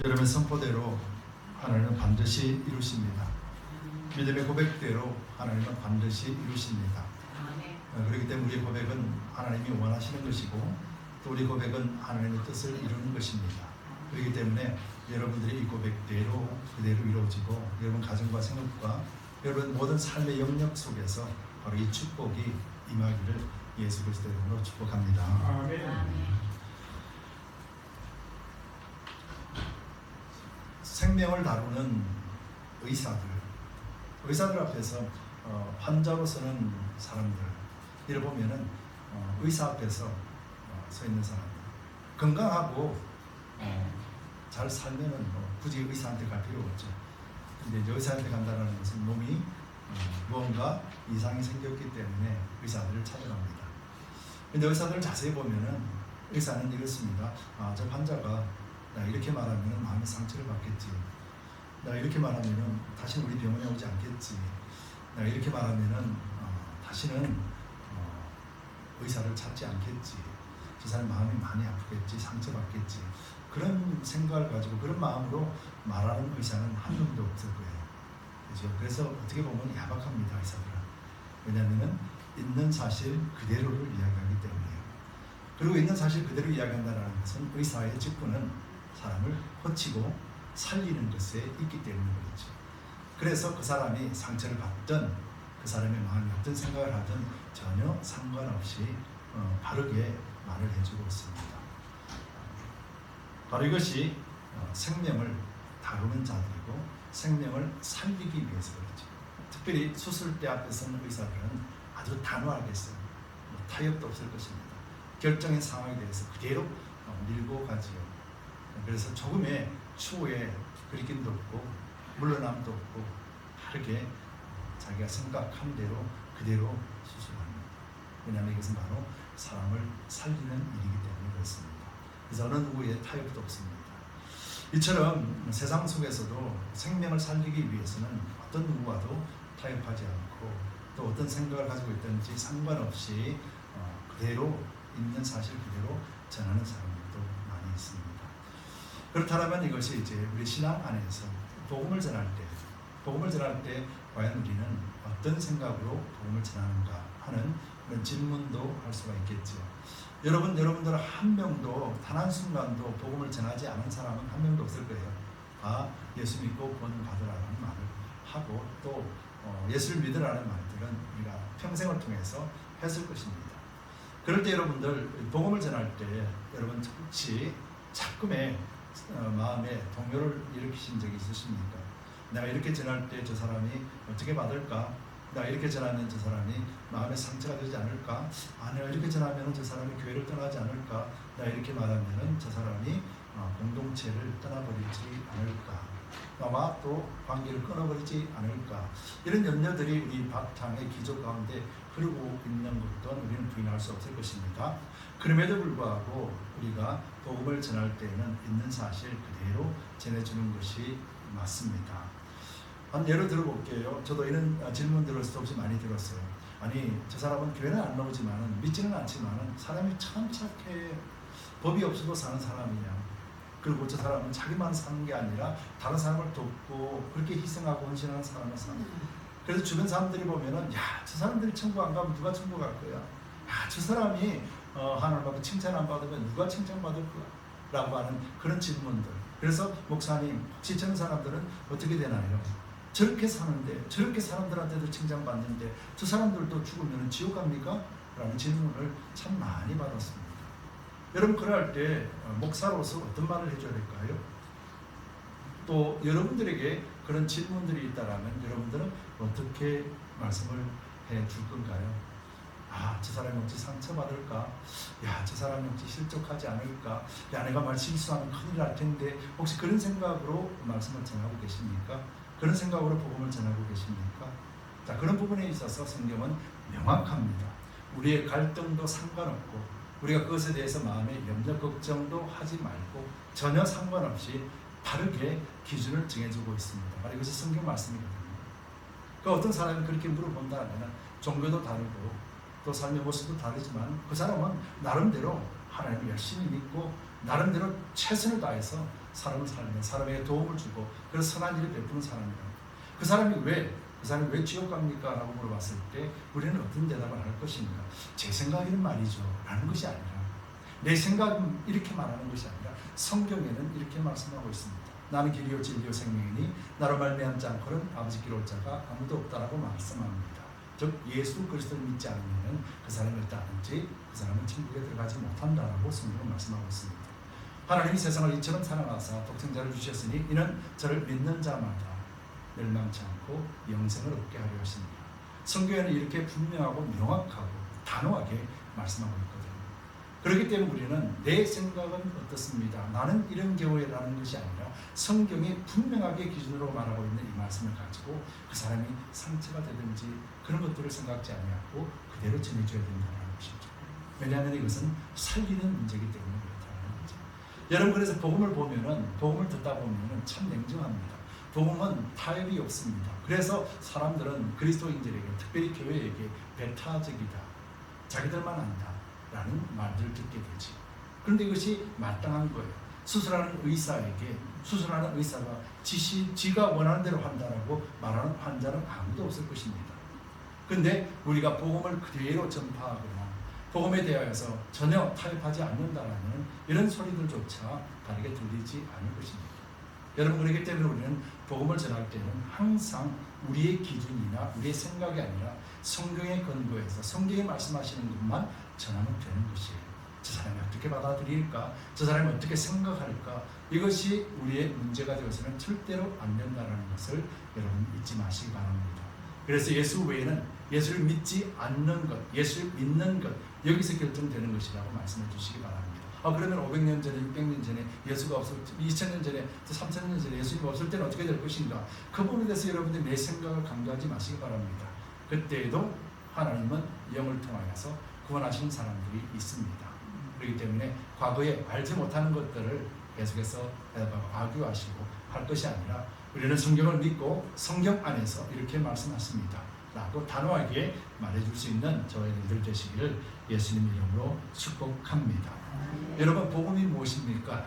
여러분의 선포대로 하나님은 반드시 이루십니다. 믿음의 고백대로 하나님은 반드시 이루십니다. 그렇기 때문에 우리의 고백은 하나님이 원하시는 것이고 또 우리 고백은 하나님의 뜻을 이루는 것입니다. 그렇기 때문에 여러분들의 이 고백대로 그대로 이루어지고 여러분 가정과 생업과 여러분 모든 삶의 영역 속에서 바로 이 축복이 임하기를 예수 그리스도의 이름으로 축복합니다. 아멘. 생명을 다루는 의사들 앞에서 환자로서는 사람들 이를 보면은 의사 앞에서 서 있는 사람들 건강하고 잘 살면은 굳이 의사한테 갈 필요 없죠. 근데 이제 의사한테 간다는 것은 몸이 무언가 이상이 생겼기 때문에 의사들을 찾아갑니다. 근데 의사들을 자세히 보면은 의사는 이렇습니다. 저 환자가 나 이렇게 말하면 마음의 상처를 받겠지. 나 이렇게 말하면 다시는 우리 병원에 오지 않겠지. 나 이렇게 말하면 다시는 의사를 찾지 않겠지. 저 사람 마음이 많이 아프겠지. 상처받겠지. 그런 생각을 가지고 그런 마음으로 말하는 의사는 한 명도 없을 거예요. 그렇죠? 그래서 어떻게 보면 야박합니다. 의사들은. 왜냐하면 있는 사실 그대로를 이야기하기 때문이에요. 그리고 있는 사실 그대로 이야기한다는 것은 의사의 직분은 사람을 고치고 살리는 것에 있기 때문인 거죠. 그래서 그 사람이 상처를 받든 그 사람의 마음이 어떤 생각을 하든 전혀 상관없이 바르게 말을 해주고 있습니다. 바로 이것이 생명을 다루는 자들이고 생명을 살리기 위해서 그렇죠. 특별히 수술대 앞에 서는 의사들은 아주 단호하게 써요. 타협도 없을 것입니다. 결정의 상황에 대해서 그대로 밀고 가지요. 그래서 조금의 추후에 그리낌도 없고 물러남도 없고 바르게 자기가 생각한 대로 그대로 수술합니다. 왜냐하면 이것은 바로 사람을 살리는 일이기 때문에 그렇습니다. 그래서 어느 누구의 타협도 없습니다. 이처럼 세상 속에서도 생명을 살리기 위해서는 어떤 누구와도 타협하지 않고 또 어떤 생각을 가지고 있든지 상관없이 그대로 있는 사실 그대로 전하는 사람들도 많이 있습니다. 그렇다면 이것이 이제 우리 신앙 안에서 복음을 전할 때 과연 우리는 어떤 생각으로 복음을 전하는가 하는 그런 질문도 할 수가 있겠죠. 여러분들은 한 명도 단 한순간도 복음을 전하지 않은 사람은 한 명도 없을 거예요. 다 예수 믿고 구원 받으라는 말을 하고 또 예수를 믿으라는 말들은 우리가 평생을 통해서 했을 것입니다. 그럴 때 여러분들 복음을 전할 때 여러분 혹시 자꾸의 마음에 동요를 일으키신 적이 있으십니까? 내가 이렇게 전할 때 저 사람이 어떻게 받을까? 내가 이렇게 전하면 저 사람이 마음에 상처가 되지 않을까? 내가 이렇게 전하면 저 사람이 교회를 떠나지 않을까? 내가 이렇게 말하면 저 사람이 공동체를 떠나버리지 않을까? 나와 또 관계를 끊어버리지 않을까? 이런 염려들이 우리 바탕의 기조 가운데 흐르고 있는 것도 우리는 부인할 수 없을 것입니다. 그럼에도 불구하고 우리가 복음을 전할 때에는 있는 사실 그대로 전해주는 것이 맞습니다. 한 예를 들어볼게요. 저도 이런 질문들을 수없이 많이 들었어요. 아니 저 사람은 교회는 안 나오지만 믿지는 않지만 사람이 참 착해. 법이 없어도 사는 사람이냐. 그리고 저 사람은 자기만 사는 게 아니라 다른 사람을 돕고 그렇게 희생하고 헌신하는 사람을 사는. 그래서 주변 사람들이 보면은 저 사람들이 천국 안 가면 누가 천국 갈 거야. 저 사람이 하나님 앞에 칭찬 안 받으면 누가 칭찬받을 거야? 라고 하는 그런 질문들. 그래서 목사님 혹시 저런 사람들은 어떻게 되나요? 저렇게 사는데 저렇게 사람들한테도 칭찬받는데 저 사람들도 죽으면 지옥 갑니까? 라는 질문을 참 많이 받았습니다. 여러분 그럴 때 목사로서 어떤 말을 해줘야 될까요? 또 여러분들에게 그런 질문들이 있다면 여러분들은 어떻게 말씀을 해줄 건가요? 저 사람이 혹시 상처받을까? 저 사람이 혹시 실족하지 않을까? 내가 말 실수하면 큰일 날 텐데 혹시 그런 생각으로 말씀을 전하고 계십니까? 그런 생각으로 복음을 전하고 계십니까? 그런 부분에 있어서 성경은 명확합니다. 우리의 갈등도 상관없고 우리가 그것에 대해서 마음의 염려 걱정도 하지 말고 전혀 상관없이 바르게 기준을 정해주고 있습니다. 바로 이것이 성경 말씀이거든요. 어떤 사람이 그렇게 물어본다면 종교도 다르고 또 삶의 모습도 다르지만 그 사람은 나름대로 하나님을 열심히 믿고 나름대로 최선을 다해서 사람을 살면 사람에게 도움을 주고 그래서 선한 일을 베푸는 사람이라고. 그 사람이 왜 지옥 갑니까? 라고 물어봤을 때 우리는 어떤 대답을 할 것인가? 제 생각에는 말이죠 라는 것이 아니라, 내 생각은 이렇게 말하는 것이 아니라 성경에는 이렇게 말씀하고 있습니다. 나는 길이요 진리요 생명이니 나로 말미암지 않고는 아버지께로 올 자가 아무도 없다라고 말씀합니다. 즉 예수 그리스도를 믿지 않으면 그 사람이 어떠하든지 그 사람은 천국에 들어가지 못한다라고 성경은 말씀하고 있습니다. 하나님이 세상을 이처럼 사랑하사 독생자를 주셨으니 이는 저를 믿는 자마다 멸망치 않고 영생을 얻게 하려 하십니다. 성경에는 이렇게 분명하고 명확하고 단호하게 말씀하고 있거든요. 그렇기 때문에 우리는 내 생각은 어떻습니다, 나는 이런 경우에라는 것이 아니라 성경이 분명하게 기준으로 말하고 있는 이 말씀을 가지고 그 사람이 상처가 되든지 그런 것들을 생각지 아니하고 그대로 전해줘야 된다는 것이죠. 왜냐하면 이것은 살리는 문제이기 때문에 그렇다는 거죠. 여러분, 그래서 복음을 듣다 보면은 참 냉정합니다. 복음은 타협이 없습니다. 그래서 사람들은 그리스도인들에게, 특별히 교회에게 배타적이다, 자기들만 안다 라는 말들을 듣게 되지. 그런데 이것이 마땅한 거예요. 수술하는 의사가 지가 원하는 대로 한다라고 말하는 환자는 아무도 없을 것입니다. 그런데 우리가 복음을 그대로 전파하거나 복음에 대하여서 전혀 타협하지 않는다라는 이런 소리들조차 다르게 들리지 않을 것입니다. 여러분, 그렇기 때문에 우리는 복음을 전할 때는 항상 우리의 기준이나 우리의 생각이 아니라 성경에 근거해서 성경이 말씀하시는 것만 전하면 되는 것이에요. 저 사람이 어떻게 받아들일까? 저 사람이 어떻게 생각할까? 이것이 우리의 문제가 되어서는 절대로 안 된다는 것을 여러분 잊지 마시기 바랍니다. 그래서 예수 외에는 예수를 믿지 않는 것, 예수를 믿는 것, 여기서 결정되는 것이라고 말씀해 주시기 바랍니다. 그러면 500년 전에, 600년 전에 예수가 없을, 2000년 전에, 3000년 전에 예수님이 없을 때는 어떻게 될 것인가? 그 부분에 대해서 여러분들 내 생각을 강조하지 마시기 바랍니다. 그때에도 하나님은 영을 통하여서 구원하신 사람들이 있습니다. 그렇기 때문에 과거에 알지 못하는 것들을 계속해서 악유하시고 할 것이 아니라 우리는 성경을 믿고 성경 안에서 이렇게 말씀하십니다 라고 단호하게 말해줄 수 있는 저희들 되시기를 예수님 이름으로 축복합니다. 여러분, 복음이 무엇입니까?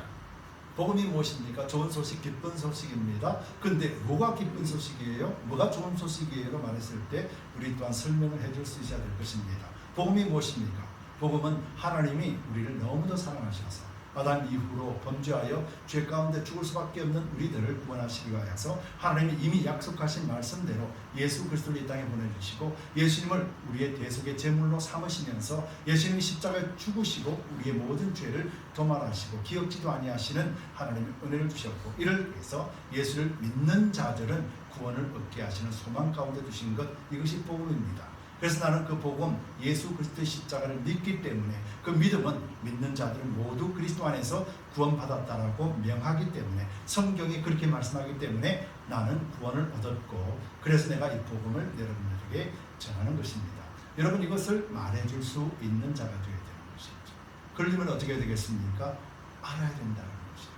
복음이 무엇입니까? 좋은 소식, 기쁜 소식입니다. 근데 뭐가 기쁜 소식이에요? 뭐가 좋은 소식이에요? 말했을 때 우리 또한 설명을 해줄 수 있어야 될 것입니다. 복음이 무엇입니까? 복음은 하나님이 우리를 너무도 사랑하셔서 아담 이후로 범죄하여 죄 가운데 죽을 수밖에 없는 우리들을 구원하시기 위하여서 하나님이 이미 약속하신 말씀대로 예수 그리스도를 이 땅에 보내주시고 예수님을 우리의 대속의 제물로 삼으시면서 예수님이 십자가에 죽으시고 우리의 모든 죄를 도말하시고 기억지도 아니하시는 하나님의 은혜를 주셨고, 이를 위해서 예수를 믿는 자들은 구원을 얻게 하시는 소망 가운데 두신 것, 이것이 복음입니다. 그래서 나는 그 복음, 예수 그리스도의 십자가를 믿기 때문에 그 믿음은 믿는 자들은 모두 그리스도 안에서 구원받았다라고 명하기 때문에, 성경이 그렇게 말씀하기 때문에 나는 구원을 얻었고, 그래서 내가 이 복음을 여러분들에게 전하는 것입니다. 여러분, 이것을 말해줄 수 있는 자가 되어야 되는 것이죠. 그러려면 어떻게 해야 되겠습니까? 알아야 된다는 것이죠.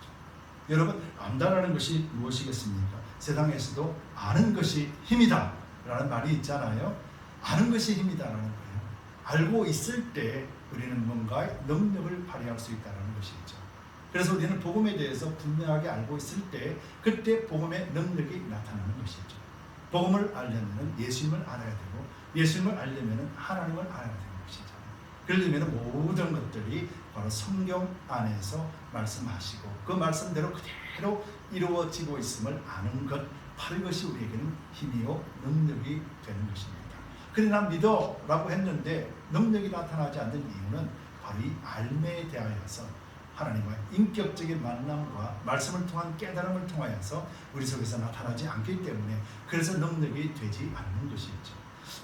여러분, 안다라는 것이 무엇이겠습니까? 세상에서도 아는 것이 힘이다 라는 말이 있잖아요. 아는 것이 힘이다라는 거예요. 알고 있을 때 우리는 뭔가 능력을 발휘할 수 있다는 것이죠. 그래서 우리는 복음에 대해서 분명하게 알고 있을 때 그때 복음의 능력이 나타나는 것이죠. 복음을 알려면 예수님을 알아야 되고, 예수님을 알려면 하나님을 알아야 되는 것이죠. 그러려면 모든 것들이 바로 성경 안에서 말씀하시고 그 말씀대로 그대로 이루어지고 있음을 아는 것, 바로 이것이 우리에게는 힘이요 능력이 되는 것입니다. 그래, 난 믿어 라고 했는데 능력이 나타나지 않는 이유는 바로 이 알매에 대하여서 하나님과 인격적인 만남과 말씀을 통한 깨달음을 통하여서 우리 속에서 나타나지 않기 때문에, 그래서 능력이 되지 않는 것이죠.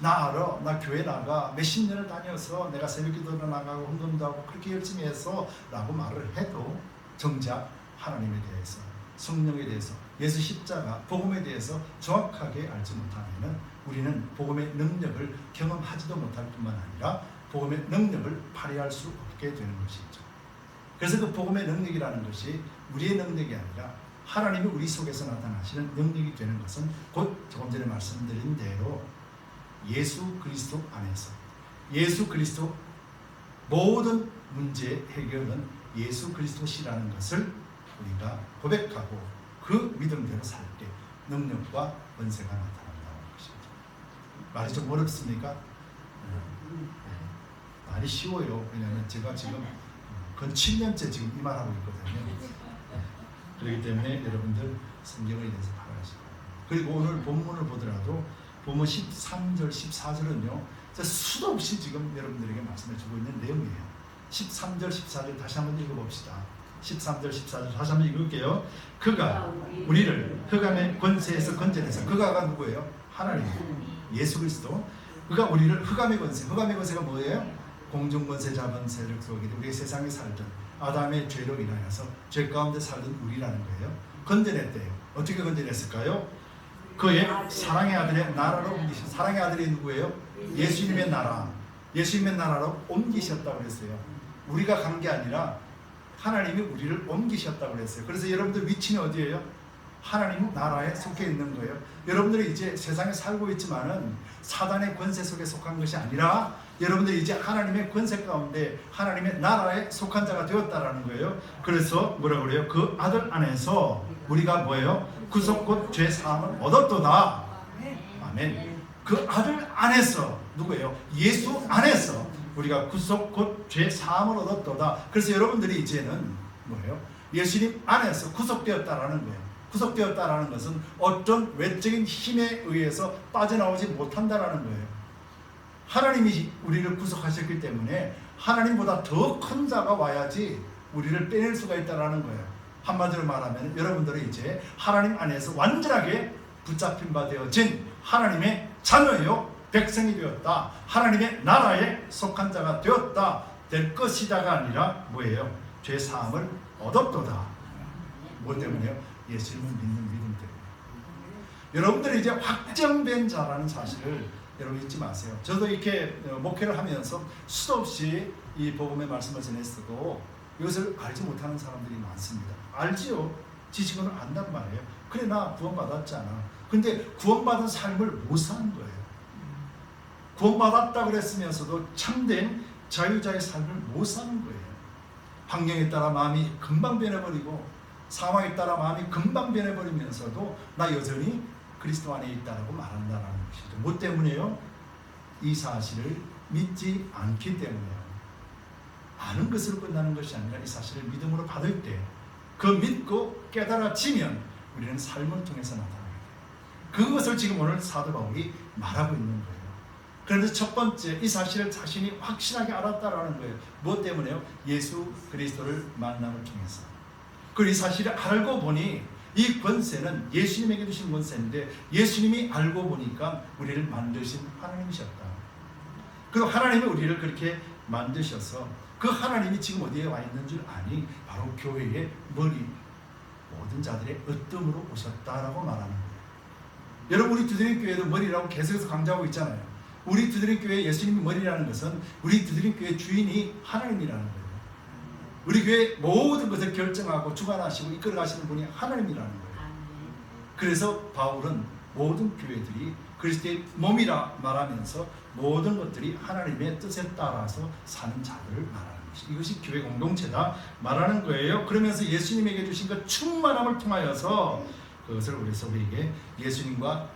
나 알아, 나 교회 나가 몇십 년을 다녀서 내가 새벽기도를 나가고 헌금도 하고 그렇게 열심히 해서 라고 말을 해도 정작 하나님에 대해서, 성령에 대해서, 예수 십자가, 복음에 대해서 정확하게 알지 못하면 우리는 복음의 능력을 경험하지도 못할 뿐만 아니라 복음의 능력을 발휘할 수 없게 되는 것이죠. 그래서 그 복음의 능력이라는 것이 우리의 능력이 아니라 하나님이 우리 속에서 나타나시는 능력이 되는 것은 곧 조금 전에 말씀드린 대로 예수 그리스도 안에서, 예수 그리스도, 모든 문제의 해결은 예수 그리스도시라는 것을 우리가 고백하고 그 믿음대로 살 때 능력과 권세가 나타난다는 것입니다. 말이 좀 어렵습니까? 말이 쉬워요. 왜냐하면 제가 지금 근 7년째 지금 이 말하고 있거든요. 그렇기 때문에 여러분들 성경에 대해서 바라시고, 그리고 오늘 본문을 보더라도 본문 13절, 14절은요 수도 없이 지금 여러분들에게 말씀해 주고 있는 내용이에요. 13절, 14절 다시 한번 읽어봅시다. 13절, 14절 다시 한번 읽을게요. 그가 우리를 흑암의 권세에서 건져내서, 그가가 누구예요? 하나님, 예수 그리스도. 그가 우리를 흑암의 권세가 뭐예요? 공중권세 잡은 세력 속에 우리 세상에 살던 아담의 죄로 인하여서 죄 가운데 살던 우리라는 거예요. 건져냈대요. 어떻게 건져냈을까요? 그의 사랑의 아들의 나라로 옮기셨어요. 사랑의 아들이 누구예요? 예수님의 나라. 예수님의 나라로 옮기셨다고 그랬어요. 우리가 간 게 아니라 하나님이 우리를 옮기셨다고 그랬어요. 그래서 여러분들 위치는 어디예요? 하나님 나라에 속해 있는 거예요. 여러분들이 이제 세상에 살고 있지만은 사단의 권세 속에 속한 것이 아니라 여러분들이 이제 하나님의 권세 가운데 하나님의 나라에 속한 자가 되었다라는 거예요. 그래서 뭐라 그래요? 그 아들 안에서 우리가 뭐예요? 구속 곧 죄 사함을 얻었도다. 아멘. 그 아들 안에서 누구예요? 예수 안에서 우리가 구속 곧 죄 사함을 얻었도다. 그래서 여러분들이 이제는 뭐예요? 예수님 안에서 구속되었다라는 거예요. 구속되었다라는 것은 어떤 외적인 힘에 의해서 빠져나오지 못한다라는 거예요. 하나님이 우리를 구속하셨기 때문에 하나님보다 더 큰 자가 와야지 우리를 빼낼 수가 있다라는 거예요. 한마디로 말하면 여러분들은 이제 하나님 안에서 완전하게 붙잡힌 바 되어진 하나님의 자녀요, 백성이 되었다. 하나님의 나라에 속한 자가 되었다. 될 것이다가 아니라 뭐예요? 죄 사함을 얻었도다. 뭐 때문에요? 예수님을 믿는 믿음 때문에. 여러분들이 이제 확정된 자라는 사실을 여러분 잊지 마세요. 저도 이렇게 목회를 하면서 수도 없이 이 복음의 말씀을 전했어도 이것을 알지 못하는 사람들이 많습니다. 알지요. 지식은 안단 말이에요. 그래 나 구원받았잖아. 근데 구원받은 삶을 못 사는 거예요. 구원받았다 그랬으면서도 참된 자유자의 삶을 못 사는 거예요. 환경에 따라 마음이 금방 변해버리고 상황에 따라 마음이 금방 변해버리면서도 나 여전히 그리스도 안에 있다라고 말한다는 것이죠. 뭐 때문에요? 이 사실을 믿지 않기 때문에요. 아는 것으로 끝나는 것이 아니라 이 사실을 믿음으로 받을 때 그 믿고 깨달아지면 우리는 삶을 통해서 나타나게 돼요. 그것을 지금 오늘 사도 바울이 말하고 있는 거예요. 그런데 첫 번째 이 사실을 자신이 확실하게 알았다라는 거예요. 무엇 때문에요? 예수 그리스도를 만남을 통해서. 그리고 이 사실을 알고 보니 이 권세는 예수님에게 주신 권세인데 예수님이 알고 보니까 우리를 만드신 하나님이셨다. 그리고 하나님이 우리를 그렇게 만드셔서 그 하나님이 지금 어디에 와 있는 줄 아니? 바로 교회의 머리, 모든 자들의 으뜸으로 오셨다라고 말하는 거예요. 여러분 우리 두드림 교회도 머리라고 계속해서 강조하고 있잖아요. 우리 두드림 교회 예수님이 머리라는 것은 우리 두드림 교회 주인이 하나님이라는 거예요. 우리 교회 모든 것을 결정하고 주관하시고 이끌어가시는 분이 하나님이라는 거예요. 그래서 바울은 모든 교회들이 그리스도의 몸이라 말하면서 모든 것들이 하나님의 뜻에 따라서 사는 자들을 말하는 것이, 이것이 교회 공동체다 말하는 거예요. 그러면서 예수님에게 주신 그 충만함을 통하여서 그것을 우리에게 예수님과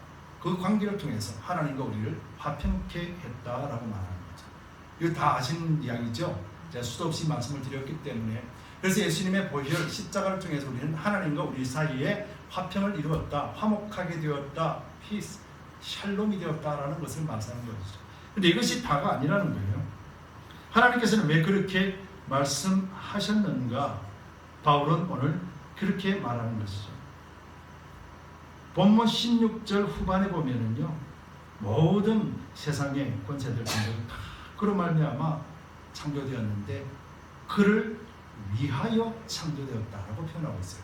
그 관계를 통해서 하나님과 우리를 화평케 했다라고 말하는 거죠. 이거 다 아시는 이야기죠. 제가 수도 없이 말씀을 드렸기 때문에. 그래서 예수님의 보혈 십자가를 통해서 우리는 하나님과 우리 사이에 화평을 이루었다, 화목하게 되었다, 피스, 샬롬이 되었다라는 것을 말하는 것이죠. 근데 이것이 다가 아니라는 거예요. 하나님께서는 왜 그렇게 말씀하셨는가? 바울은 오늘 그렇게 말하는 것이죠. 본문 16절 후반에 보면은요, 모든 세상의 권세들 다 그로 말미암아 창조되었는데 그를 위하여 창조되었다라고 표현하고 있어요.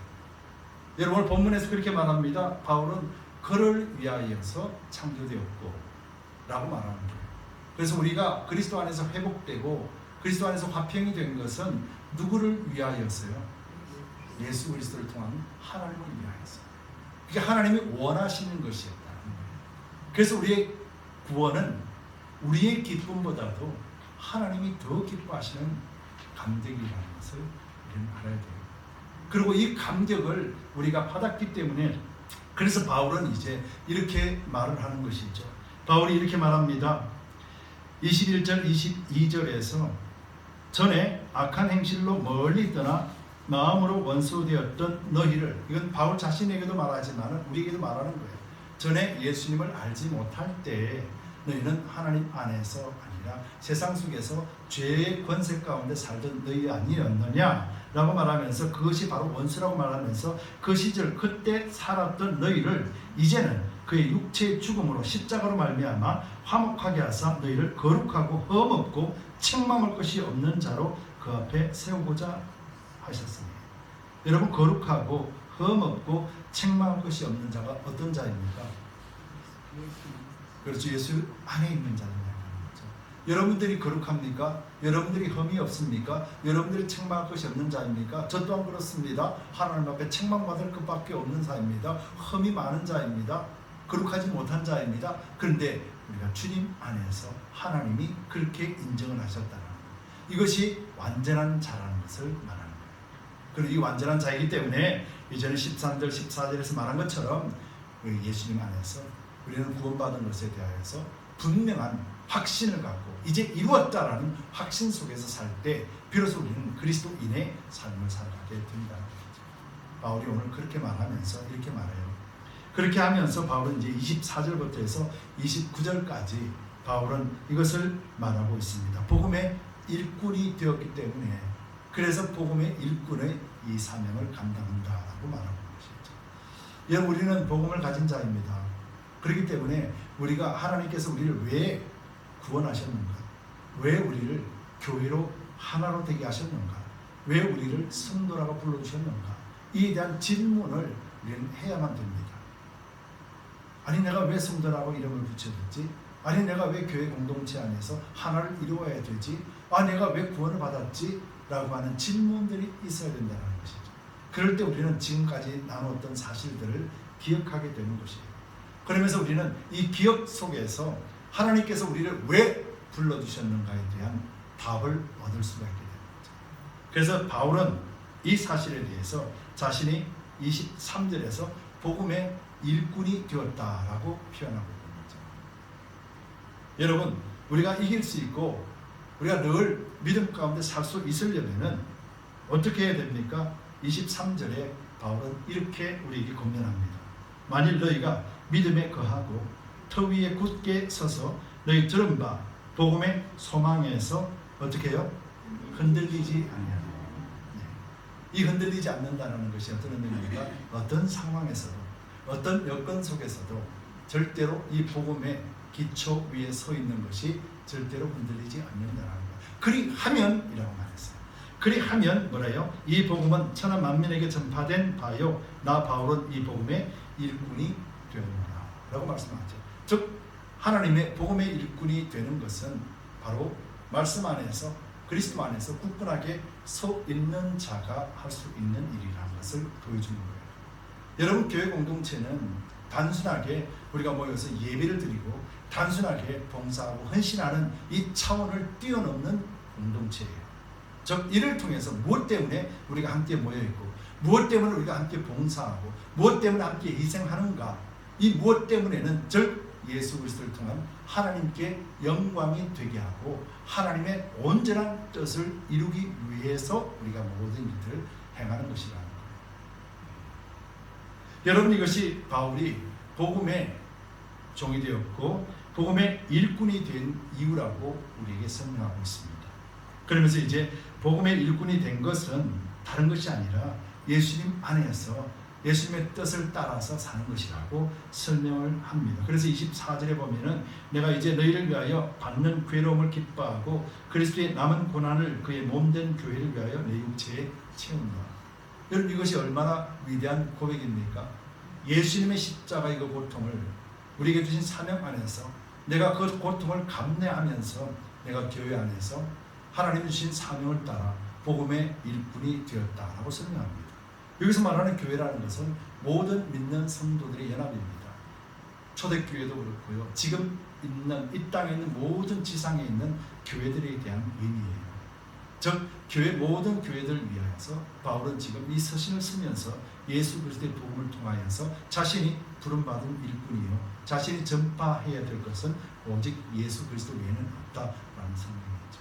여러분 오늘 본문에서 그렇게 말합니다. 바울은 그를 위하여서 창조되었고 라고 말하는 거예요. 그래서 우리가 그리스도 안에서 회복되고 그리스도 안에서 화평이 된 것은 누구를 위하여서요? 예수 그리스도를 통한 하나님을 위하여서. 그게 하나님이 원하시는 것이었다는 거예요. 그래서 우리의 구원은 우리의 기쁨보다도 하나님이 더 기뻐하시는 감격이라는 것을 우리는 알아야 돼요. 그리고 이 감격을 우리가 받았기 때문에 그래서 바울은 이제 이렇게 말을 하는 것이죠. 바울이 이렇게 말합니다. 21절 22절에서 전에 악한 행실로 멀리 떠나 마음으로 원수되었던 너희를, 이건 바울 자신에게도 말하지만 우리에게도 말하는 거예요. 전에 예수님을 알지 못할 때 너희는 하나님 안에서 아니라 세상 속에서 죄의 권세 가운데 살던 너희 아니었느냐 라고 말하면서, 그것이 바로 원수라고 말하면서 그 시절 그때 살았던 너희를 이제는 그의 육체의 죽음으로 십자가로 말미암아 화목하게 하사 너희를 거룩하고 흠없고 책망할 것이 없는 자로 그 앞에 세우고자 하셨습니다. 여러분, 거룩하고 흠없고 책망할 것이 없는 자가 어떤 자입니까? 그렇죠. 예수 안에 있는 자입니다. 여러분들이 거룩합니까? 여러분들이 흠이 없습니까? 여러분들이 책망할 것이 없는 자입니까? 저 또한 그렇습니다. 하나님 앞에 책망받을 것밖에 없는 자입니다. 흠이 많은 자입니다. 거룩하지 못한 자입니다. 그런데 우리가 주님 안에서 하나님이 그렇게 인정을 하셨다는 것, 이것이 완전한 자라는 것을 말하는 거예요. 그리고 이 완전한 자이기 때문에 이전에 13절 14절에서 말한 것처럼 예수님 안에서 우리는 구원받은 것에 대하여서 분명한 확신을 갖고 이제 이루었다라는 확신 속에서 살 때 비로소 우리는 그리스도인의 삶을 살아가게 된다는 거죠. 바울이 오늘 그렇게 말하면서 이렇게 말해요. 그렇게 하면서 바울은 이제 24절부터 해서 29절까지 바울은 이것을 말하고 있습니다. 복음의 일꾼이 되었기 때문에, 그래서 복음의 일꾼의 이 사명을 감당한다라고 말하고 것이죠. 여러분, 우리는 복음을 가진 자입니다. 그렇기 때문에 우리가 하나님께서 우리를 왜 구원하셨는가, 왜 우리를 교회로 하나로 되게 하셨는가, 왜 우리를 성도라고 불러주셨는가, 이에 대한 질문을 우리는 해야만 됩니다. 아니, 내가 왜 성도라고 이름을 붙여줬지? 아니, 내가 왜 교회 공동체 안에서 하나를 이루어야 되지? 아, 내가 왜 구원을 받았지? 라고 하는 질문들이 있어야 된다는 것이죠. 그럴 때 우리는 지금까지 나눴던 사실들을 기억하게 되는 것이에요. 그러면서 우리는 이 기억 속에서 하나님께서 우리를 왜 불러주셨는가에 대한 답을 얻을 수가 있게 되는 거죠. 그래서 바울은 이 사실에 대해서 자신이 23절에서 복음의 일꾼이 되었다라고 표현하고 있는 거죠. 여러분, 우리가 이길 수 있고 우리가 늘 믿음 가운데 살 수 있으려면 어떻게 해야 됩니까? 23절에 바울은 이렇게 우리에게 권면합니다. 만일 너희가 믿음에 거하고 터 위에 굳게 서서 너희 들은 바 복음의 소망에서 어떻게 해요? 흔들리지 아니하라. 이 흔들리지 않는다는 것이 어떤 의미입니까? 어떤 상황에서도, 어떤 여건 속에서도 절대로 이 복음의 기초 위에 서 있는 것이 절대로 흔들리지 않는다는 것. 그리하면이라고 말했어요. 그리하면 뭐래요? 이 복음은 천하 만민에게 전파된 바요, 나 바울은 이 복음의 일꾼이 되었노라 라고 말씀하죠. 즉 하나님의 복음의 일꾼이 되는 것은 바로 말씀 안에서, 그리스도 안에서 굳건하게 서 있는 자가 할 수 있는 일이라는 것을 보여주는 거예요. 여러분, 교회 공동체는 단순하게 우리가 모여서 예배를 드리고 단순하게 봉사하고 헌신하는 이 차원을 뛰어넘는 공동체예요. 즉 이를 통해서 무엇 때문에 우리가 함께 모여있고, 무엇 때문에 우리가 함께 봉사하고, 무엇 때문에 함께 희생하는가, 이 무엇 때문에는 즉 예수 그리스도를 통한 하나님께 영광이 되게 하고 하나님의 온전한 뜻을 이루기 위해서 우리가 모든 일들을 행하는 것이라는 거예요. 여러분, 이것이 바울이 복음의 종이 되었고 복음의 일꾼이 된 이유라고 우리에게 설명하고 있습니다. 그러면서 이제 복음의 일꾼이 된 것은 다른 것이 아니라 예수님 안에서 예수님의 뜻을 따라서 사는 것이라고 설명을 합니다. 그래서 24절에 보면은 내가 이제 너희를 위하여 받는 괴로움을 기뻐하고 그리스도의 남은 고난을 그의 몸된 교회를 위하여 내 육체에 채운다. 여러분, 이것이 얼마나 위대한 고백입니까? 예수님의 십자가의 그 고통을 우리에게 주신 사명 안에서 내가 그 고통을 감내하면서 내가 교회 안에서 하나님이 주신 사명을 따라 복음의 일꾼이 되었다라고 설명합니다. 여기서 말하는 교회라는 것은 모든 믿는 성도들의 연합입니다. 초대교회도 그렇고요. 지금 있는 이 땅에 있는 모든 지상에 있는 교회들에 대한 의미예요. 즉 교회 모든 교회들을 위하여서 바울은 지금 이 서신을 쓰면서 예수 그리스도의 복음을 통하여서 자신이 부름받은 일꾼이요 자신이 전파해야 될 것은 오직 예수 그리스도 외에는 없다라는 생각이죠.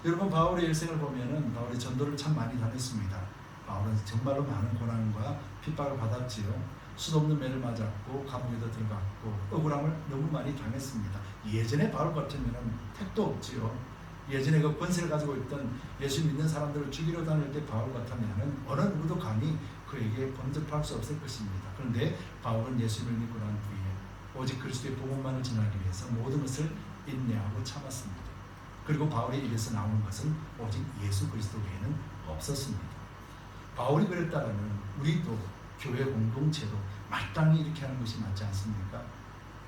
여러분 바울의 일생을 보면은 바울이 전도를 참 많이 다녔습니다. 바울은 정말로 많은 고난과 핍박을 받았지요. 수도 없는 매를 맞았고 감옥에도 들어갔고 억울함을 너무 많이 당했습니다. 예전에 바울 같으면 택도 없지요. 예전에 그 권세를 가지고 있던 예수 믿는 사람들을 죽이러 다닐 때 바울 같으면 어느 누구도 감히 그에게 범접할 수 없을 것입니다. 그런데 바울은 예수를 믿고 난 후에 오직 그리스도의 복음만을 전하기 위해서 모든 것을 인내하고 참았습니다. 그리고 바울의 입에서 나오는 것은 오직 예수 그리스도 외에는 없었습니다. 바울이 그랬다면 우리도 교회 공동체도 마땅히 이렇게 하는 것이 맞지 않습니까?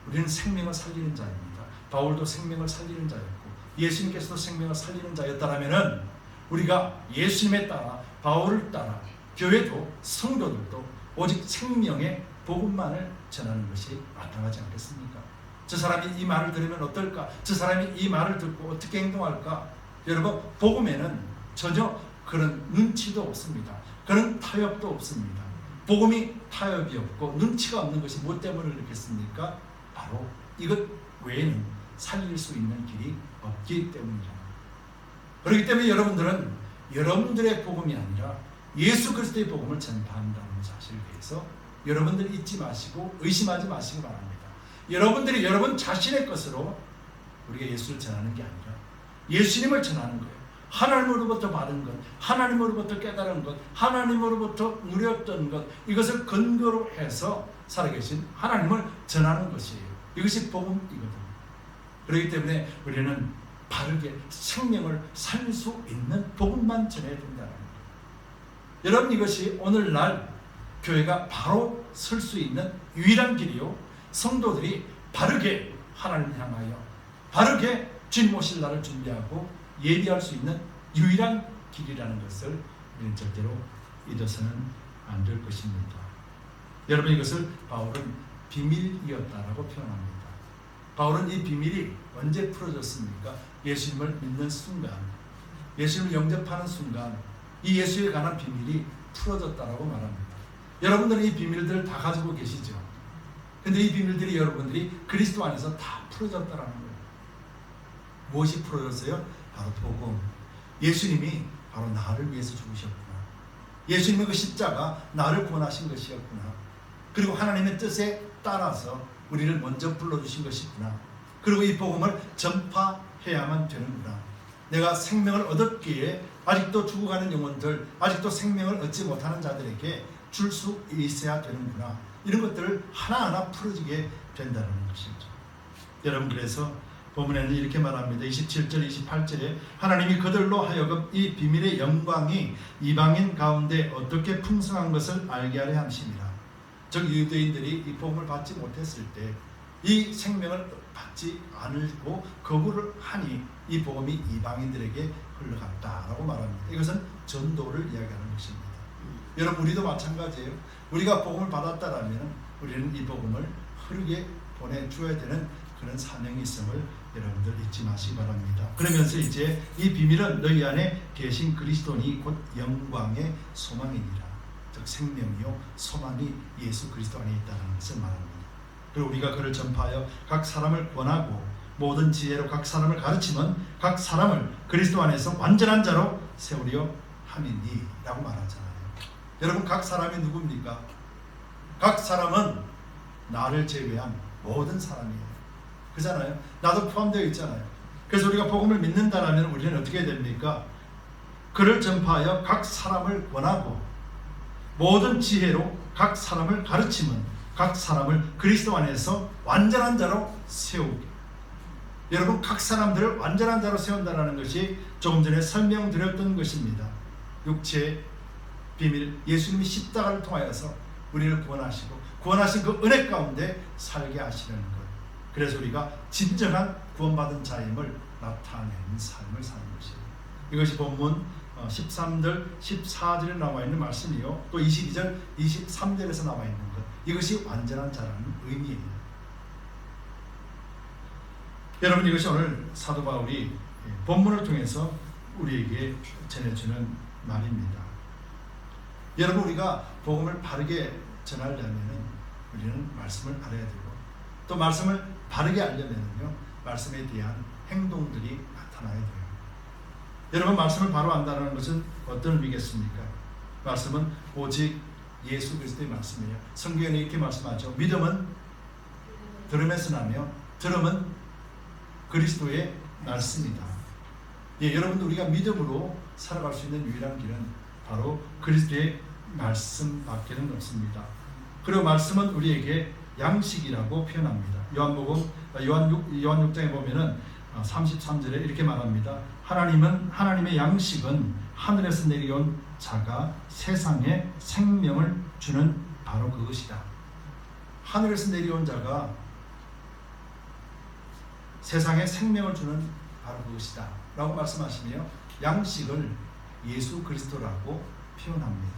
우리는 생명을 살리는 자입니다. 바울도 생명을 살리는 자였고 예수님께서도 생명을 살리는 자였다면 우리가 예수님에 따라 바울을 따라 교회도 성도들도 오직 생명의 복음만을 전하는 것이 마땅하지 않겠습니까? 저 사람이 이 말을 들으면 어떨까? 저 사람이 이 말을 듣고 어떻게 행동할까? 여러분 복음에는 전혀 그런 눈치도 없습니다. 그런 타협도 없습니다. 복음이 타협이 없고 눈치가 없는 것이 무엇 때문에 그렇겠습니까? 바로 이것 외에는 살릴 수 있는 길이 없기 때문이잖아요. 그렇기 때문에 여러분들은 여러분들의 복음이 아니라 예수 그리스도의 복음을 전파한다는 사실을 위해서 여러분들 잊지 마시고 의심하지 마시기 바랍니다. 여러분들이 여러분 자신의 것으로 우리가 예수를 전하는 게 아니라 예수님을 전하는 거예요. 하나님으로부터 받은 것, 하나님으로부터 깨달은 것, 하나님으로부터 누렸던 것, 이것을 근거로 해서 살아계신 하나님을 전하는 것이에요. 이것이 복음이거든요. 그렇기 때문에 우리는 바르게 생명을 살릴 수 있는 복음만 전해야 된다는 거예요. 여러분 이것이 오늘날 교회가 바로 설 수 있는 유일한 길이요 성도들이 바르게 하나님을 향하여 바르게 주님 오실 날을 준비하고 예비할 수 있는 유일한 길이라는 것을 우리는 절대로 잊어서는 안 될 것입니다. 여러분 이것을 바울은 비밀이었다라고 표현합니다. 바울은 이 비밀이 언제 풀어졌습니까? 예수님을 믿는 순간, 예수님을 영접하는 순간 이 예수에 관한 비밀이 풀어졌다라고 말합니다. 여러분들은 이 비밀들을 다 가지고 계시죠. 근데 이 비밀들이 여러분들이 그리스도 안에서 다 풀어졌다라는 거예요. 무엇이 풀어졌어요? 바로 복음. 예수님이 바로 나를 위해서 죽으셨구나. 예수님의 그 십자가 나를 구원하신 것이었구나. 그리고 하나님의 뜻에 따라서 우리를 먼저 불러주신 것이구나. 그리고 이 복음을 전파해야만 되는구나. 내가 생명을 얻었기에 아직도 죽어가는 영혼들, 아직도 생명을 얻지 못하는 자들에게 줄 수 있어야 되는구나. 이런 것들을 하나하나 풀어지게 된다는 것이죠. 여러분 그래서 본문에는 이렇게 말합니다. 27절 28절에 하나님이 그들로 하여금 이 비밀의 영광이 이방인 가운데 어떻게 풍성한 것을 알게 하려 함심이라. 즉 유대인들이 이 복음을 받지 못했을 때 이 생명을 받지 않고 거부를 하니 이 복음이 이방인들에게 흘러갔다라고 말합니다. 이것은 전도를 이야기하는 것입니다. 여러분 우리도 마찬가지예요. 우리가 복음을 받았다라면 우리는 이 복음을 흐르게 보내줘야 되는 그런 사명이 있음을 여러분들 잊지 마시기 바랍니다. 그러면서 이제 이 비밀은 너희 안에 계신 그리스도니 곧 영광의 소망이니라. 즉 생명이요 소망이 예수 그리스도 안에 있다는 것을 말합니다. 그리고 우리가 그를 전파하여 각 사람을 권하고 모든 지혜로 각 사람을 가르치면 각 사람을 그리스도 안에서 완전한 자로 세우려 함이니 라고 말하잖아요. 여러분 각 사람이 누굽니까? 각 사람은 나를 제외한 모든 사람이에요. 그잖아요. 나도 포함되어 있잖아요. 그래서 우리가 복음을 믿는다면 우리는 어떻게 됩니까? 그를 전파하여 각 사람을 권하고 모든 지혜로 각 사람을 가르치면 각 사람을 그리스도 안에서 완전한 자로 세우게. 여러분 각 사람들을 완전한 자로 세운다는 것이 조금 전에 설명드렸던 것입니다. 육체의 비밀, 예수님이 십자가를 통하여서 우리를 구원하시고 구원하신 그 은혜 가운데 살게 하시는 것. 그래서 우리가 진정한 구원받은 자임을 나타내는 삶을 사는 것이에요. 이것이 본문 13절, 14절에 나와 있는 말씀이요. 또 22절, 23절에서 나와 있는 것. 이것이 완전한 자라는 의미예요. 여러분 이것이 오늘 사도 바울이 본문을 통해서 우리에게 전해주는 말입니다. 여러분, 우리가 복음을 바르게 전하려면 우리는 말씀을 알아야 되고, 또 말씀을 바르게 알려면요, 말씀에 대한 행동들이 나타나야 돼요. 여러분, 말씀을 바로 안다는 것은 어떤 의미겠습니까? 말씀은 오직 예수 그리스도의 말씀이에요. 성경에 이렇게 말씀하죠. 믿음은 들음에서 나며 들음은 그리스도의 말씀이다. 예, 여러분들, 우리가 믿음으로 살아갈 수 있는 유일한 길은 바로 그리스도의 말씀밖에는 없습니다. 그리고 말씀은 우리에게 양식이라고 표현합니다. 요한 6장에 보면은 33절에 이렇게 말합니다. 하나님의 양식은 하늘에서 내려온 자가 세상에 생명을 주는 바로 그것이다. 하늘에서 내려온 자가 세상에 생명을 주는 바로 그것이다 라고 말씀하시며 양식을 예수 그리스도라고 표현합니다.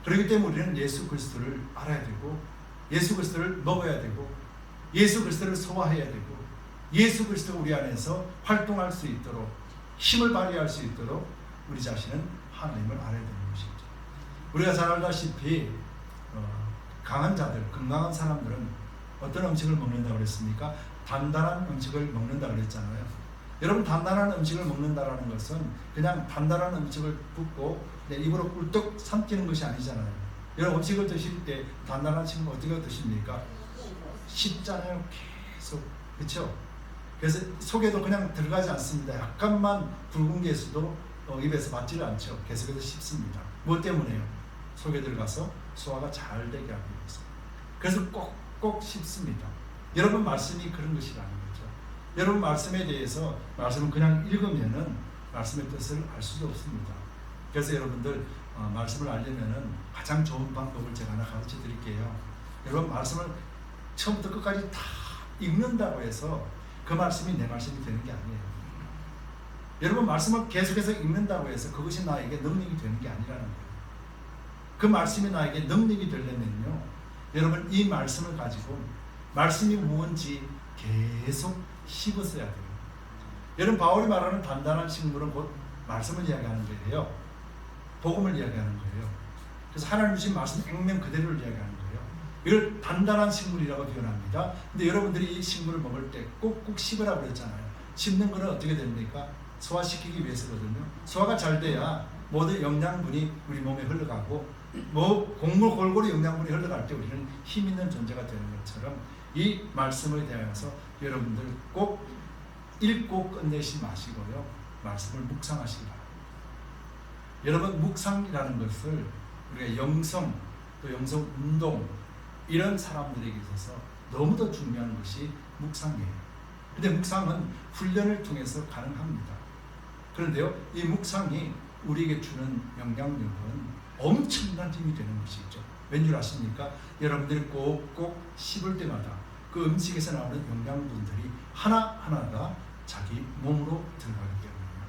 그렇기 때문에 우리는 예수 그리스도를 알아야 되고, 예수 그리스도를 먹어야 되고, 예수 그리스도를 소화해야 되고, 예수 그리스도가 우리 안에서 활동할 수 있도록, 힘을 발휘할 수 있도록 우리 자신은 하나님을 알아야 되는 것이죠. 우리가 잘 알다시피 강한 자들, 건강한 사람들은 어떤 음식을 먹는다고 그랬습니까? 단단한 음식을 먹는다고 그랬잖아요. 여러분, 단단한 음식을 먹는다는 것은 그냥 단단한 음식을 붓고 입으로 꿀떡 삼키는 것이 아니잖아요. 여러분, 음식을 드실 때 단단한 음식을 어떻게 드십니까? 씹잖아요. 계속. 그렇죠? 그래서 속에도 그냥 들어가지 않습니다. 약간만 굵은 게 있어도 입에서 맞지를 않죠. 계속해서 씹습니다. 무엇 때문에요? 속에 들어가서 소화가 잘 되게 하기 위해서. 그래서 꼭꼭 씹습니다. 여러분, 말씀이 그런 것이라는 거죠. 여러분, 말씀에 대해서, 말씀을 그냥 읽으면은 말씀의 뜻을 알 수도 없습니다. 그래서 여러분들 말씀을 알려면은 가장 좋은 방법을 제가 하나 가르쳐 드릴게요. 여러분, 말씀을 처음부터 끝까지 다 읽는다고 해서 그 말씀이 내 말씀이 되는 게 아니에요. 여러분, 말씀을 계속해서 읽는다고 해서 그것이 나에게 능력이 되는 게 아니라는 거예요. 그 말씀이 나에게 능력이 되려면요, 여러분, 이 말씀을 가지고 말씀이 무언지 계속 씹었어야 돼요. 여러분, 바울이 말하는 단단한 식물은 곧 말씀을 이야기하는 거예요. 복음을 이야기하는 거예요. 그래서 하나님 주신 말씀 액면 그대로를 이야기하는 거예요. 이걸 단단한 식물이라고 표현합니다. 근데 여러분들이 이 식물을 먹을 때 꼭꼭 씹으라고 그랬잖아요. 씹는 거는 어떻게 됩니까? 소화시키기 위해서거든요. 소화가 잘 돼야 모든 영양분이 우리 몸에 흘러가고, 곡물 골고루 영양분이 흘러갈 때 우리는 힘 있는 존재가 되는 것처럼, 이 말씀에 대해서 여러분들 꼭 읽고 끝내지 마시고요, 말씀을 묵상하시기 바랍니다. 여러분, 묵상이라는 것을 우리가 영성, 또 영성 운동, 이런 사람들에게 있어서 너무도 중요한 것이 묵상이에요. 근데 묵상은 훈련을 통해서 가능합니다. 그런데요, 이 묵상이 우리에게 주는 영향력은 엄청난 힘이 되는 것이죠. 왠줄 아십니까? 여러분들이 꼭꼭 씹을 때마다 그 음식에서 나오는 영양분들이 하나하나가 자기 몸으로 들어가기 때문이에요.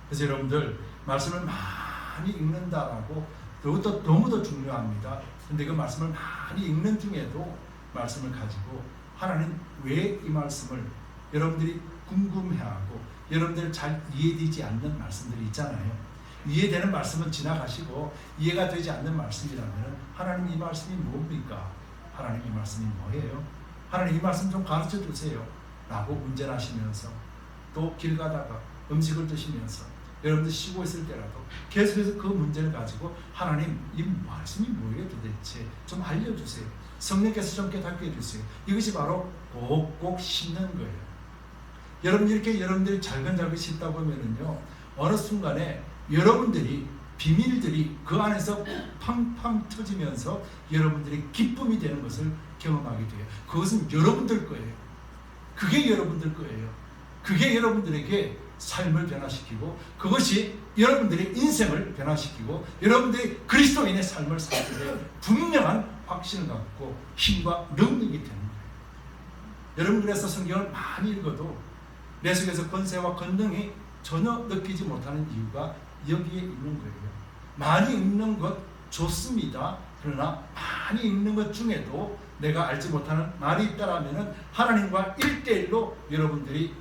그래서 여러분들, 말씀을 많이 읽는다라고 그것도 너무도 중요합니다. 근데 그 말씀을 많이 읽는 중에도 말씀을 가지고 하나님 왜 이 말씀을, 여러분들이 궁금해하고 여러분들 잘 이해되지 않는 말씀들이 있잖아요. 이해되는 말씀은 지나가시고 이해가 되지 않는 말씀이라면 하나님 이 말씀이 뭡니까? 하나님 이 말씀이 뭐예요? 하나님 이 말씀 좀 가르쳐 주세요 라고 운전하시면서, 또 길 가다가 음식을 드시면서 여러분들 쉬고 있을 때라도 계속해서 그 문제를 가지고 하나님 이 말씀이 뭐예요 도대체 좀 알려주세요. 성령께서 좀 깨닫게 해주세요. 이것이 바로 꼭꼭 씹는 거예요. 여러분들이 잘근잘근 씹다 보면은요, 어느 순간에 여러분들이 비밀들이 그 안에서 팡팡 터지면서 여러분들이 기쁨이 되는 것을 경험하게 돼요. 그것은 여러분들 거예요. 그게 여러분들 거예요. 그게 여러분들에게 삶을 변화시키고, 그것이 여러분들의 인생을 변화시키고, 여러분들이 그리스도인의 삶을 살게 될 분명한 확신을 갖고 힘과 능력이 되는 거예요. 여러분, 그래서 성경을 많이 읽어도 내 속에서 권세와 권능이 전혀 느끼지 못하는 이유가 여기에 있는 거예요. 많이 읽는 것 좋습니다. 그러나 많이 읽는 것 중에도 내가 알지 못하는 말이 있다라면 하나님과 1대1로 여러분들이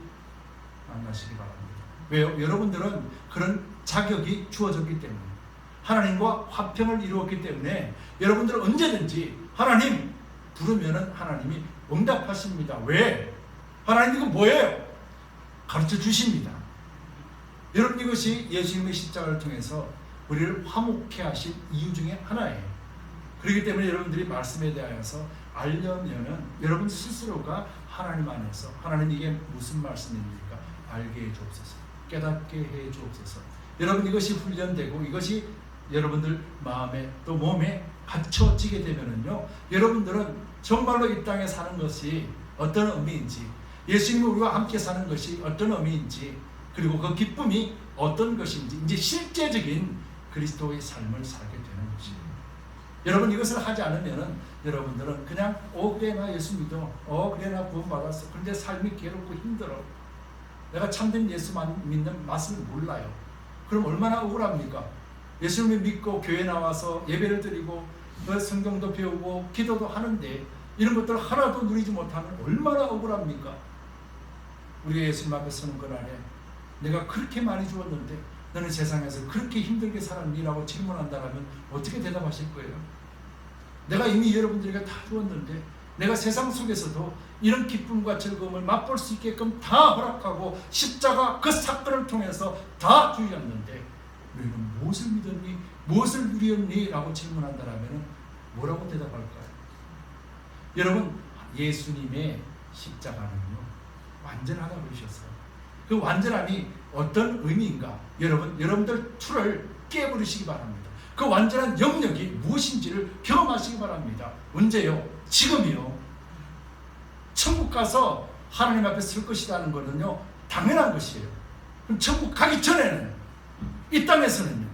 만나시기 바랍니다. 왜요? 여러분들은 그런 자격이 주어졌기 때문에, 하나님과 화평을 이루었기 때문에 여러분들은 언제든지 하나님 부르면은 하나님이 응답하십니다. 왜? 하나님 이거 뭐예요? 가르쳐 주십니다. 여러분, 이것이 예수님의 십자가를 통해서 우리를 화목케 하신 이유 중에 하나예요. 그렇기 때문에 여러분들이 말씀에 대하여서 알려면은 여러분 스스로가 하나님 안에서, 하나님 이게 무슨 말씀입니까? 알게 해 주옵소서, 깨닫게 해 주옵소서. 여러분, 이것이 훈련되고 이것이 여러분들 마음에 또 몸에 갖춰지게 되면은요, 여러분들은 정말로 이 땅에 사는 것이 어떤 의미인지, 예수님이 우리와 함께 사는 것이 어떤 의미인지, 그리고 그 기쁨이 어떤 것인지 이제 실제적인 그리스도의 삶을 살게 되는 것이에요. 여러분, 이것을 하지 않으면은 여러분들은 그냥 그래 나 예수 믿어, 그래 나 구원 받았어, 그런데 삶이 괴롭고 힘들어, 내가 참된 예수만 믿는 맛을 몰라요. 그럼 얼마나 억울합니까? 예수님을 믿고 교회 나와서 예배를 드리고 성경도 배우고 기도도 하는데 이런 것들 하나도 누리지 못하면 얼마나 억울합니까? 우리가 예수님 앞에 서는 그날에 내가 그렇게 많이 주었는데 너는 세상에서 그렇게 힘들게 살았니라고 질문한다면 어떻게 대답하실 거예요? 내가 이미 여러분들에게 다 주었는데, 내가 세상 속에서도 이런 기쁨과 즐거움을 맛볼 수 있게끔 다 허락하고 십자가 그 사건을 통해서 다 주셨는데 너희는 무엇을 믿었니? 무엇을 누렸니? 라고 질문한다면 뭐라고 대답할까요? 여러분, 예수님의 십자가는요, 완전하다고 그러셨어요. 그 완전함이 어떤 의미인가? 여러분들 틀을 깨버리시기 바랍니다. 그 완전한 영역이 무엇인지를 경험하시기 바랍니다. 언제요? 지금이요. 천국 가서 하나님 앞에 설 것이라는 것은요, 당연한 것이에요. 그럼 천국 가기 전에는, 이 땅에서는요,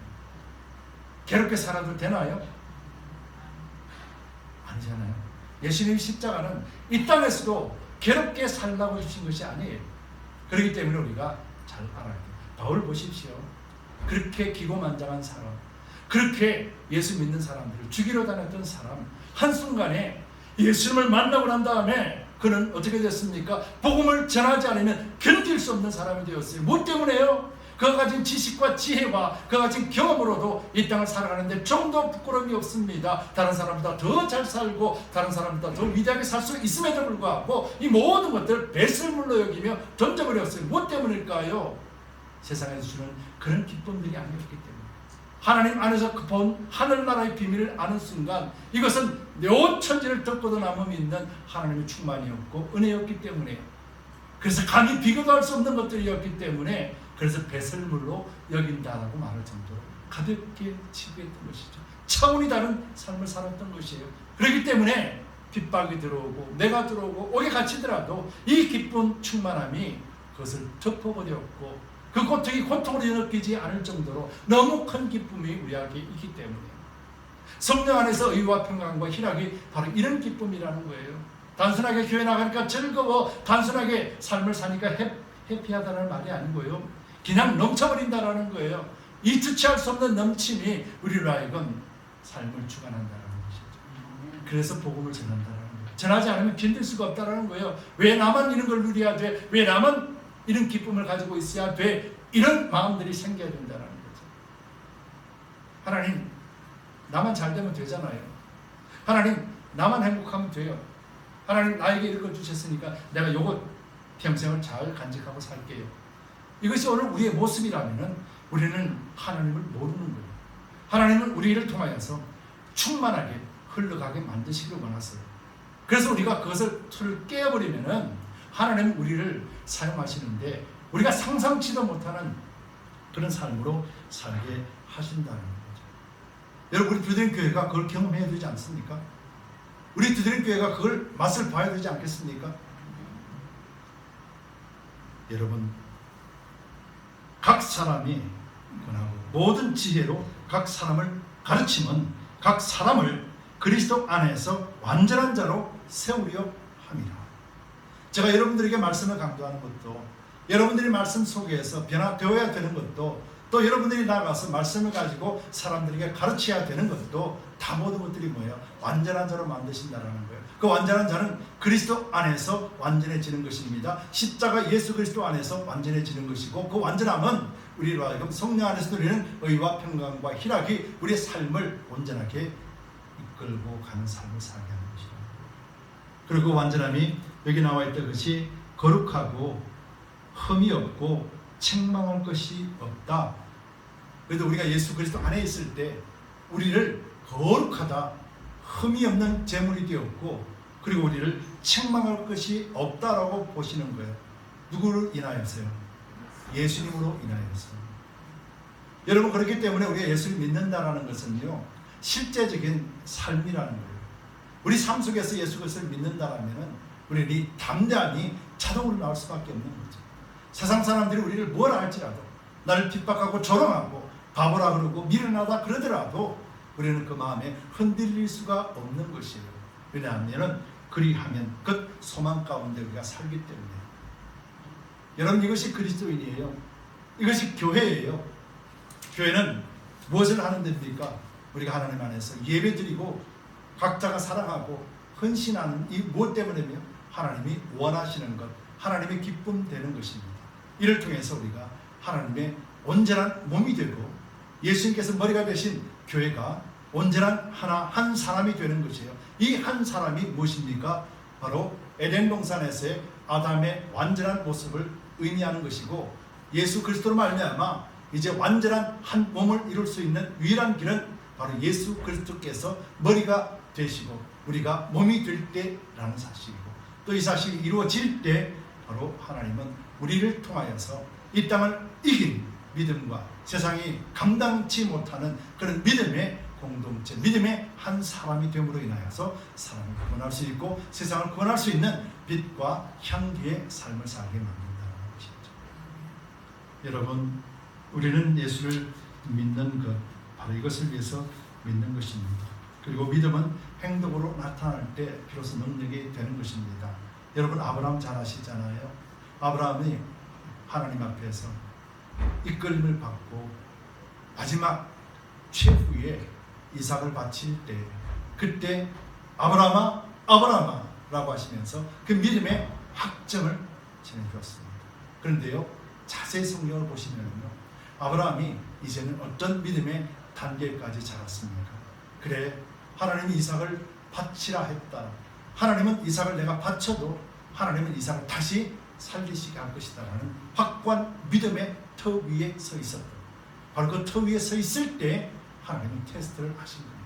괴롭게 살아도 되나요? 아니잖아요. 예수님 십자가는 이 땅에서도 괴롭게 살라고 주신 것이 아니에요. 그렇기 때문에 우리가 잘 알아야 돼요. 바울 보십시오. 그렇게 기고만장한 사람, 그렇게 예수 믿는 사람들을 죽이러 다녔던 사람, 한순간에 예수님을 만나고 난 다음에 그는 어떻게 됐습니까? 복음을 전하지 않으면 견딜 수 없는 사람이 되었어요. 뭐 때문에요? 그가 가진 지식과 지혜와 그가 가진 경험으로도 이 땅을 살아가는데 좀 더 부끄러움이 없습니다. 다른 사람보다 더 잘 살고 다른 사람보다 더 위대하게 살 수 있음에도 불구하고 이 모든 것들을 배설물로 여기며 던져버렸어요. 뭐 때문일까요? 세상에서 주는 그런 기쁨들이 아니었기 때문에, 하나님 안에서 본 하늘나라의 비밀을 아는 순간 이것은 온 천지를 덮고도 남음이 있는 하나님의 충만이었고 은혜였기 때문에, 그래서 감히 비교도 할 수 없는 것들이었기 때문에, 그래서 배설물로 여긴다라고 말할 정도로 가볍게 치부했던 것이죠. 차원이 다른 삶을 살았던 것이에요. 그렇기 때문에 핍박이 들어오고 내가 들어오고 오게 갇히더라도 이 기쁜 충만함이 그것을 덮어버렸고, 그 고통이 고통으로 느끼지 않을 정도로 너무 큰 기쁨이 우리에게 있기 때문에, 성령 안에서 의와 평강과 희락이 바로 이런 기쁨이라는 거예요. 단순하게 교회 나가니까 즐거워, 단순하게 삶을 사니까 해피하다는 말이 아니고요, 그냥 넘쳐버린다라는 거예요. 이 주체할 수 없는 넘침이 우리로 하여금 삶을 주관한다는 것이죠. 그래서 복음을 전한다는 거예요. 전하지 않으면 견딜 수가 없다는 거예요. 왜 나만 이런 걸 누려야 돼? 왜 나만 이런 기쁨을 가지고 있어야 돼? 이런 마음들이 생겨야 된다는 거죠. 하나님, 나만 잘 되면 되잖아요. 하나님, 나만 행복하면 돼요. 하나님, 나에게 이런 걸 주셨으니까 내가 요거 평생을 잘 간직하고 살게요. 이것이 오늘 우리의 모습이라면 우리는 하나님을 모르는 거예요. 하나님은 우리를 통하여서 충만하게 흘러가게 만드시기를 원하세요. 그래서 우리가 그것을 틀을 깨버리면은 하나님은 우리를 사용하시는데 우리가 상상치도 못하는 그런 삶으로 살게 하신다는 거죠. 여러분, 우리 두드림 교회가 그걸 경험해야 되지 않습니까? 우리 두드림 교회가 그걸 맛을 봐야 되지 않겠습니까? 여러분, 각 사람이 권하고 모든 지혜로 각 사람을 가르치면 각 사람을 그리스도 안에서 완전한 자로 세우려 함이라. 제가 여러분들에게 말씀을 강조하는 것도, 여러분들이 말씀 속에서 변화되어야 되는 것도, 또 여러분들이 나가서 말씀을 가지고 사람들에게 가르쳐야 되는 것도 다 모든 것들이 뭐예요? 완전한 자로 만드신다라는 거예요. 그 완전한 자는 그리스도 안에서 완전해지는 것입니다. 십자가 예수 그리스도 안에서 완전해지는 것이고, 그 완전함은 우리로 하여금 성령 안에서 누리는 의와 평강과 희락이 우리의 삶을 온전하게 이끌고 가는 삶을 살게 하는 것이죠. 그리고 그 완전함이 여기 나와 있던 것이 거룩하고 흠이 없고 책망할 것이 없다. 그래도 우리가 예수 그리스도 안에 있을 때 우리를 거룩하다, 흠이 없는 제물이 되었고, 그리고 우리를 책망할 것이 없다라고 보시는 거예요. 누구를 인하여서요? 예수님으로 인하여서. 여러분, 그렇기 때문에 우리가 예수를 믿는다라는 것은요, 실제적인 삶이라는 거예요. 우리 삶 속에서 예수 그리스도를 믿는다라면 우리는 이 담대함이 자동으로 나올 수밖에 없는 거죠. 세상 사람들이 우리를 뭐라 할지라도, 나를 핍박하고 조롱하고 바보라 그러고 미련하다 그러더라도 우리는 그 마음에 흔들릴 수가 없는 것이에요. 왜냐하면 그리하면 그 소망 가운데 우리가 살기 때문에. 여러분, 이것이 그리스도인이에요. 이것이 교회예요. 교회는 무엇을 하는 데입니까? 우리가 하나님 안에서 예배드리고 각자가 사랑하고 헌신하는 이 무엇 때문이며 하나님이 원하시는 것, 하나님의 기쁨 되는 것입니다. 이를 통해서 우리가 하나님의 온전한 몸이 되고 예수님께서 머리가 되신 교회가 온전한 한 사람이 되는 것이에요. 이 한 사람이 무엇입니까? 바로 에덴 동산에서의 아담의 완전한 모습을 의미하는 것이고, 예수 그리스도로 말미암아 이제 완전한 한 몸을 이룰 수 있는 유일한 길은 바로 예수 그리스도께서 머리가 되시고 우리가 몸이 될 때라는 사실이고, 또 이 사실이 이루어질 때 바로 하나님은 우리를 통하여서 이 땅을 이긴 믿음과 세상이 감당치 못하는 그런 믿음의 공동체, 믿음의 한 사람이 됨으로 인하여서 사람을 구원할 수 있고 세상을 구원할 수 있는 빛과 향기의 삶을 살게 만든다는 것이죠. 여러분, 우리는 예수를 믿는 것, 바로 이것을 위해서 믿는 것입니다. 그리고 믿음은 행동으로 나타날 때 비로소 능력이 되는 것입니다. 여러분, 아브라함 잘 아시잖아요. 아브라함이 하나님 앞에서 이끌림을 받고 마지막 최후의 이삭을 바칠 때, 그때 아브라함아 아브라함아 라고 하시면서 그 믿음의 확정을 전해주었습니다. 그런데요, 자세히 성경을 보시면요, 아브라함이 이제는 어떤 믿음의 단계까지 자랐습니까? 그래, 하나님이 이삭을 바치라 했다. 하나님은 이삭을 내가 바쳐도 하나님은 이삭을 다시 살리시게 할 것이다 라는 확고한 믿음의 터 위에 서 있었다. 바로 그 터 위에 서 있을 때 하나님은 테스트를 하신 거예요.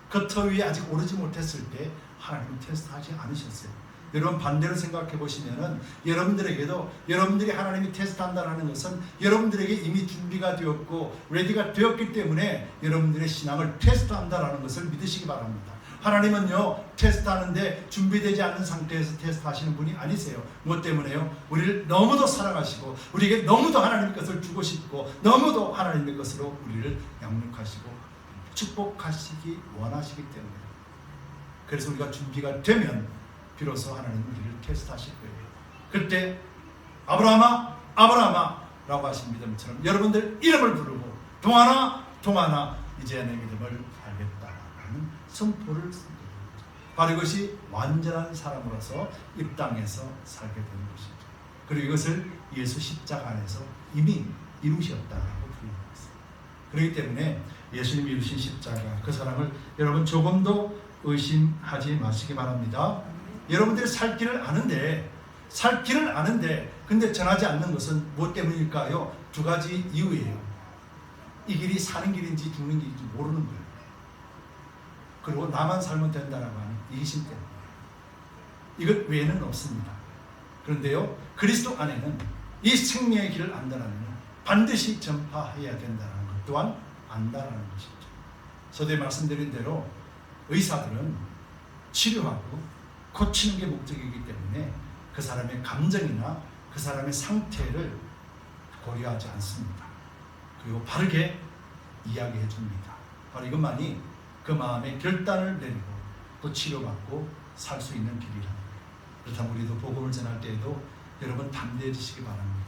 그 터 위에 아직 오르지 못했을 때 하나님은 테스트하지 않으셨어요. 여러분, 반대로 생각해 보시면은 여러분들에게도 여러분들이 하나님이 테스트한다는 것은 여러분들에게 이미 준비가 되었고 레디가 되었기 때문에 여러분들의 신앙을 테스트한다는 것을 믿으시기 바랍니다. 하나님은요, 테스트하는데 준비되지 않는 상태에서 테스트하시는 분이 아니세요. 무엇 때문에요? 우리를 너무도 사랑하시고 우리에게 너무도 하나님의 것을 주고 싶고 너무도 하나님의 것으로 우리를 양육하시고 축복하시기 원하시기 때문에. 그래서 우리가 준비가 되면 비로소 하나님은 우리를 테스트하실 거예요. 그때 아브라함아 아브라함아 라고 하신 믿음처럼 여러분들 이름을 부르고 동하나 동하나 이제 내 믿음을 알겠다라는 선포를 씁니다. 바로 이것이 완전한 사람으로서 이 땅에서 살게 되는 것이죠. 그리고 이것을 예수 십자가 안에서 이미 이루셨다라고 부르습니다. 그렇기 때문에 예수님이 이루신 십자가, 그 사랑을 여러분 조금도 의심하지 마시기 바랍니다. 여러분들이 살 길을 아는데 근데 전하지 않는 것은 무엇 때문일까요? 두 가지 이유예요. 이 길이 사는 길인지 죽는 길인지 모르는 거예요. 그리고 나만 살면 된다라고 하는 이기심 때문에. 이것 외에는 없습니다. 그런데요, 그리스도 안에는 이 생명의 길을 안다라면 반드시 전파해야 된다는 것 또한 안다라는 것이죠. 서두에 말씀드린 대로 의사들은 치료하고 고치는 게 목적이기 때문에 그 사람의 감정이나 그 사람의 상태를 고려하지 않습니다. 그리고 바르게 이야기해 줍니다. 바로 이것만이 그 마음의 결단을 내리고 또 치료받고 살 수 있는 길이랍니다. 그렇다면 우리도 복음을 전할 때에도 여러분 담대해지시기 바랍니다.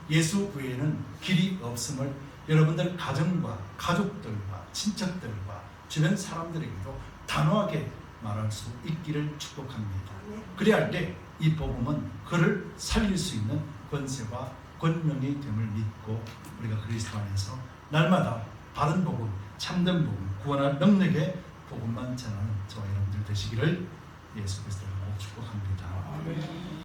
예수 외에는 길이 없음을 여러분들 가정과 가족들과 친척들과 주변 사람들에게도 단호하게 말할 수 있기를 축복합니다. 네. 그래야 할 때 이 복음은 그를 살릴 수 있는 권세와 권능이 됨을 믿고 우리가 그리스도 안에서 날마다 바른 복음, 참된 복음, 구원할 능력의 복음만 전하는 저와 여러분들 되시기를 예수 그리스도로 축복합니다.